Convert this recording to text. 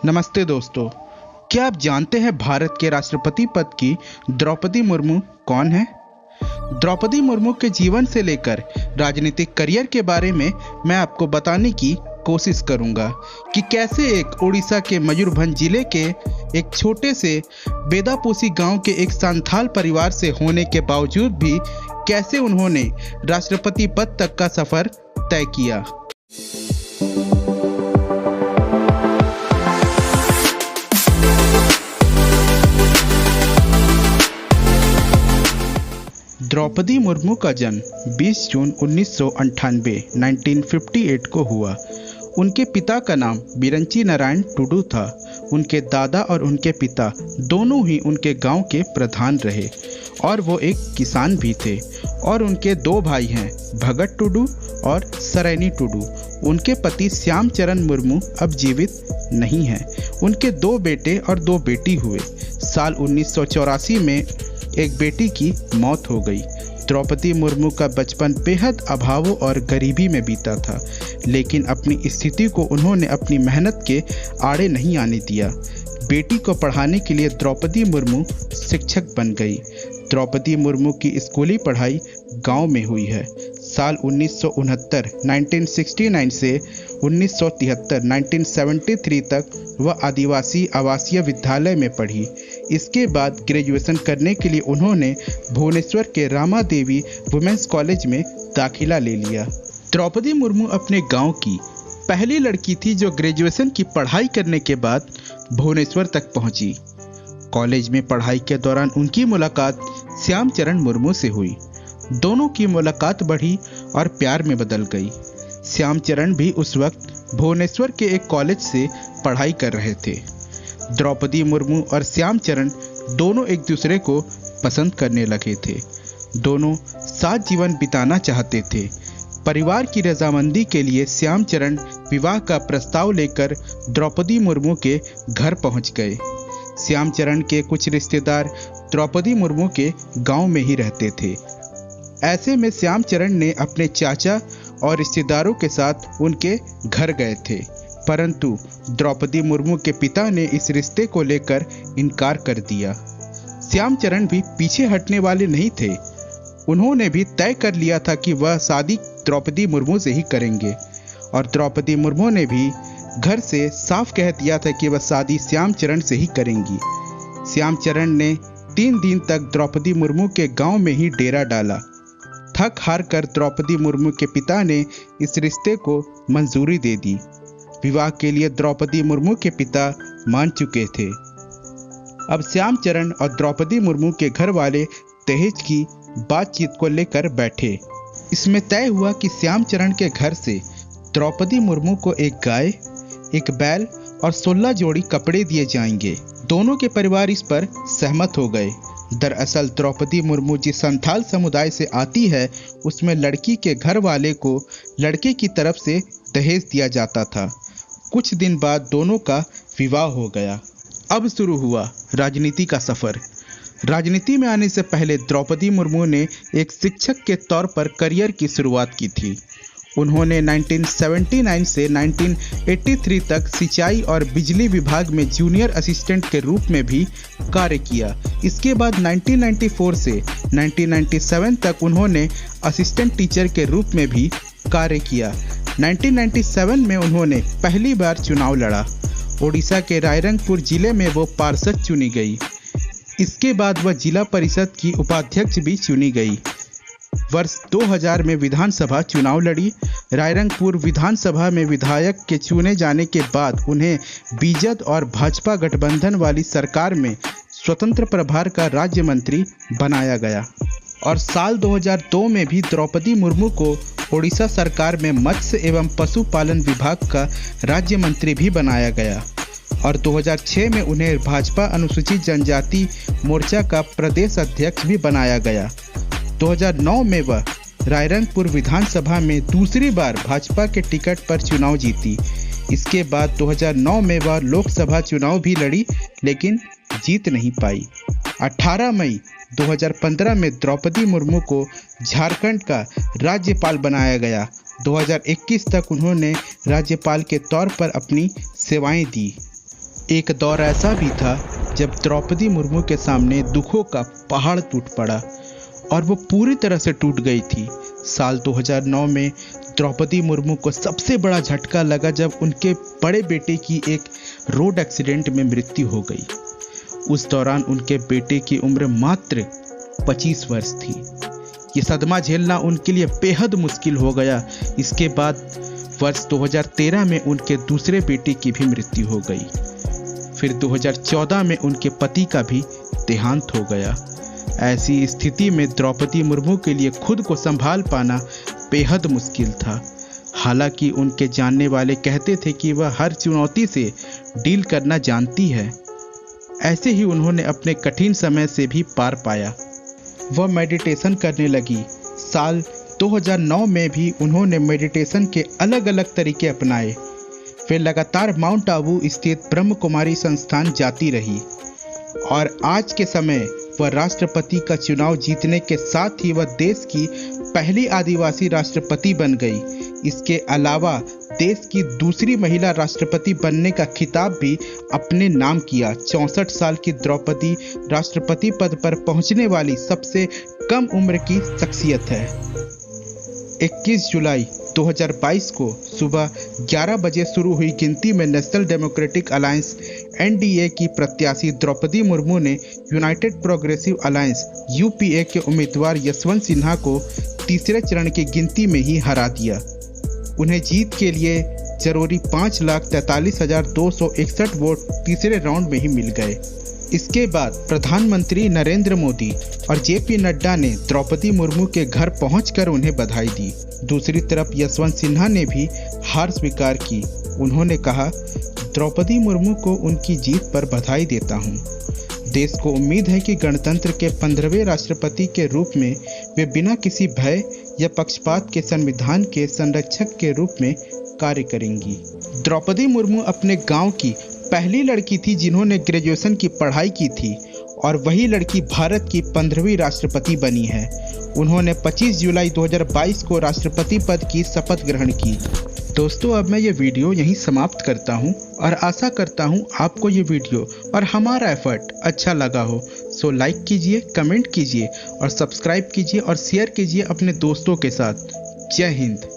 नमस्ते दोस्तों। क्या आप जानते हैं भारत के राष्ट्रपति पद की द्रौपदी मुर्मू कौन है? द्रौपदी मुर्मू के जीवन से लेकर राजनीतिक करियर के बारे में मैं आपको बताने की कोशिश करूंगा कि कैसे एक उड़ीसा के मयूरभंज जिले के एक छोटे से बेदापोसी गांव के एक संथाल परिवार से होने के बावजूद भी कैसे उन्होंने राष्ट्रपति पद तक का सफर तय किया। द्रौपदी मुर्मू का जन्म 20 जून 1958 को हुआ। उनके पिता का नाम बिरंची नारायण टुडू था। उनके दादा और उनके पिता दोनों ही उनके गांव के प्रधान रहे और वो एक किसान भी थे। और उनके दो भाई हैं, भगत टुडू और सरैनी टुडू। उनके पति श्याम चरण मुर्मू अब जीवित नहीं हैं। उनके दो बेटे और दो बेटी हुए। साल 1984 में एक बेटी की मौत हो गई। द्रौपदी मुर्मू का बचपन बेहद अभावों और गरीबी में बीता था, लेकिन अपनी स्थिति को उन्होंने अपनी मेहनत के आड़े नहीं आने दिया। बेटी को पढ़ाने के लिए द्रौपदी मुर्मू शिक्षक बन गई। द्रौपदी मुर्मू की स्कूली पढ़ाई गांव में हुई है। साल 1969 से 1973 तक वह आदिवासी आवासीय विद्यालय में पढ़ी। इसके बाद ग्रेजुएशन करने के लिए उन्होंने भुवनेश्वर के रामा देवी वुमेन्स कॉलेज में दाखिला ले लिया। द्रौपदी मुर्मू अपने गांव की पहली लड़की थी जो ग्रेजुएशन की पढ़ाई करने के बाद भुवनेश्वर तक पहुंची। कॉलेज में पढ़ाई के दौरान उनकी मुलाकात श्याम चरण मुर्मू से हुई। दोनों की मुलाकात बढ़ी और प्यार में बदल गई। श्याम चरण भी उस वक्त भुवनेश्वर के एक कॉलेज से पढ़ाई कर रहे थे। द्रौपदी मुर्मू और श्याम चरण दोनों एक दूसरे को पसंद करने लगे थे। दोनों साथ जीवन बिताना चाहते थे। परिवार की रजामंदी के लिए श्याम चरण विवाह का प्रस्ताव लेकर द्रौपदी मुर्मू के घर पहुंच गए। श्याम चरण के कुछ रिश्तेदार द्रौपदी मुर्मू के गांव में ही रहते थे। ऐसे में श्याम चरण ने अपने चाचा और रिश्तेदारों के साथ उनके घर गए थे, परंतु द्रौपदी मुर्मू के पिता ने इस रिश्ते को लेकर इनकार कर दिया। श्याम चरण भी पीछे हटने वाले नहीं थे। उन्होंने भी तय कर लिया था कि वह शादी द्रौपदी मुर्मू से ही करेंगे और द्रौपदी मुर्मू ने भी घर से साफ कह दिया था कि वह शादी श्याम चरण से ही करेंगी। श्याम चरण ने 3 दिन तक द्रौपदी मुर्मू के गांव में ही डेरा डाला। थक हार कर द्रौपदी मुर्मू के पिता ने इस रिश्ते को मंजूरी दे दी। विवाह के लिए द्रौपदी मुर्मू के पिता मान चुके थे। अब श्याम चरण और द्रौपदी मुर्मू के घर वाले दहेज की बातचीत को लेकर बैठे। इसमें तय हुआ कि श्याम चरण के घर से द्रौपदी मुर्मू को एक गाय, एक बैल और 16 जोड़ी कपड़े दिए जाएंगे। दोनों के परिवार इस पर सहमत हो गए। दरअसल द्रौपदी मुर्मू जिस संथाल समुदाय से आती है, उसमें लड़की के घर वाले को लड़के की तरफ से दहेज दिया जाता था। कुछ दिन बाद दोनों का विवाह हो गया। अब शुरू हुआ राजनीति का सफर। राजनीति में आने से पहले द्रौपदी मुर्मू ने एक शिक्षक के तौर पर करियर की शुरुआत की थी। उन्होंने 1979 से 1983 तक सिंचाई और बिजली विभाग में जूनियर असिस्टेंट के रूप में भी कार्य किया। इसके बाद 1994 से 1997 तक उन्होंने असिस्टेंट टीचर के रूप में भी कार्य किया। 1997 में उन्होंने पहली बार चुनाव लड़ा। ओडिशा के रायरंगपुर जिले में वो पार्षद चुनी गई। इसके बाद वह जिला परिषद की उपाध्यक्ष भी चुनी गई। वर्ष 2000 में विधानसभा चुनाव लड़ी। रायरंगपुर विधानसभा में विधायक के चुने जाने के बाद उन्हें बीजेपी और भाजपा गठबंधन वाली सरकार में स्वतंत्र प्रभार का राज्य मंत्री बनाया गया। और साल 2002 में भी द्रौपदी मुर्मू को ओडिशा सरकार में मत्स्य एवं पशुपालन विभाग का राज्य मंत्री भी बनाया गया। और 2006 में उन्हें भाजपा अनुसूचित जनजाति मोर्चा का प्रदेश अध्यक्ष भी बनाया गया। 2009 में वह रायरंगपुर विधानसभा में दूसरी बार भाजपा के टिकट पर चुनाव जीती। इसके बाद 2009 में वह लोकसभा चुनाव भी लड़ी, लेकिन जीत नहीं पाई। 18 मई 2015 में द्रौपदी मुर्मू को झारखंड का राज्यपाल बनाया गया। 2021 तक उन्होंने राज्यपाल के तौर पर अपनी सेवाएं दी। एक दौर ऐसा भी था जब द्रौपदी मुर्मू के सामने दुखों का पहाड़ टूट पड़ा और वो पूरी तरह से टूट गई थी। साल 2009 में द्रौपदी मुर्मू को सबसे बड़ा झटका लगा जब उनके बड़े बेटे की एक रोड एक्सीडेंट में मृत्यु हो गई। उस दौरान उनके बेटे की उम्र मात्र 25 वर्ष थी। ये सदमा झेलना उनके लिए बेहद मुश्किल हो गया। इसके बाद वर्ष 2013 में उनके दूसरे बेटे की भी मृत्यु हो गई। फिर 2014 में उनके पति का भी देहांत हो गया। ऐसी स्थिति में द्रौपदी मुर्मू के लिए खुद को संभाल पाना बेहद मुश्किल था। हालांकि उनके जानने वाले कहते थे कि वह हर चुनौती से डील करना जानती है। ऐसे ही उन्होंने अपने कठिन समय से भी पार पाया। वह मेडिटेशन करने लगी। साल 2009 में भी उन्होंने मेडिटेशन के अलग अलग तरीके अपनाए। वे लगातार माउंट आबू स्थित ब्रह्म कुमारी संस्थान जाती रही और आज के समय वह राष्ट्रपति का चुनाव जीतने के साथ ही वह देश की पहली आदिवासी राष्ट्रपति बन गई। इसके अलावा देश की दूसरी महिला राष्ट्रपति बनने का खिताब भी अपने नाम किया। 64 साल की द्रौपदी राष्ट्रपति पद पर पहुंचने वाली सबसे कम उम्र की शख्सियत है। 21 जुलाई 2022 को सुबह 11 बजे शुरू हुई गिनती में नेशनल डेमोक्रेटिक अलायंस (एनडीए) की प्रत्याशी द्रौपदी मुर्मू ने यूनाइटेड प्रोग्रेसिव अलायंस (यूपीए) के उम्मीदवार यशवंत सिन्हा को तीसरे चरण की गिनती में ही हरा दिया। उन्हें जीत के लिए जरूरी 5,43,261 वोट तीसरे राउंड में ही मिल गए। इसके बाद प्रधानमंत्री नरेंद्र मोदी और जेपी नड्डा ने द्रौपदी मुर्मू के घर पहुंचकर उन्हें बधाई दी। दूसरी तरफ यशवंत सिन्हा ने भी हार स्वीकार की। उन्होंने कहा, द्रौपदी मुर्मू को उनकी जीत पर बधाई देता हूं। देश को उम्मीद है कि गणतंत्र के 15वें राष्ट्रपति के रूप में वे बिना किसी भय या पक्षपात के संविधान के संरक्षक के रूप में कार्य करेंगी। द्रौपदी मुर्मू अपने गांव की पहली लड़की थी जिन्होंने ग्रेजुएशन की पढ़ाई की थी और वही लड़की भारत की 15वीं राष्ट्रपति बनी है। उन्होंने 25 जुलाई 2022 को राष्ट्रपति पद की शपथ ग्रहण की। दोस्तों, अब मैं ये वीडियो यहीं समाप्त करता हूँ और आशा करता हूँ आपको ये वीडियो और हमारा एफर्ट अच्छा लगा हो। सो लाइक कीजिए, कमेंट कीजिए और सब्सक्राइब कीजिए और शेयर कीजिए अपने दोस्तों के साथ। जय हिंद।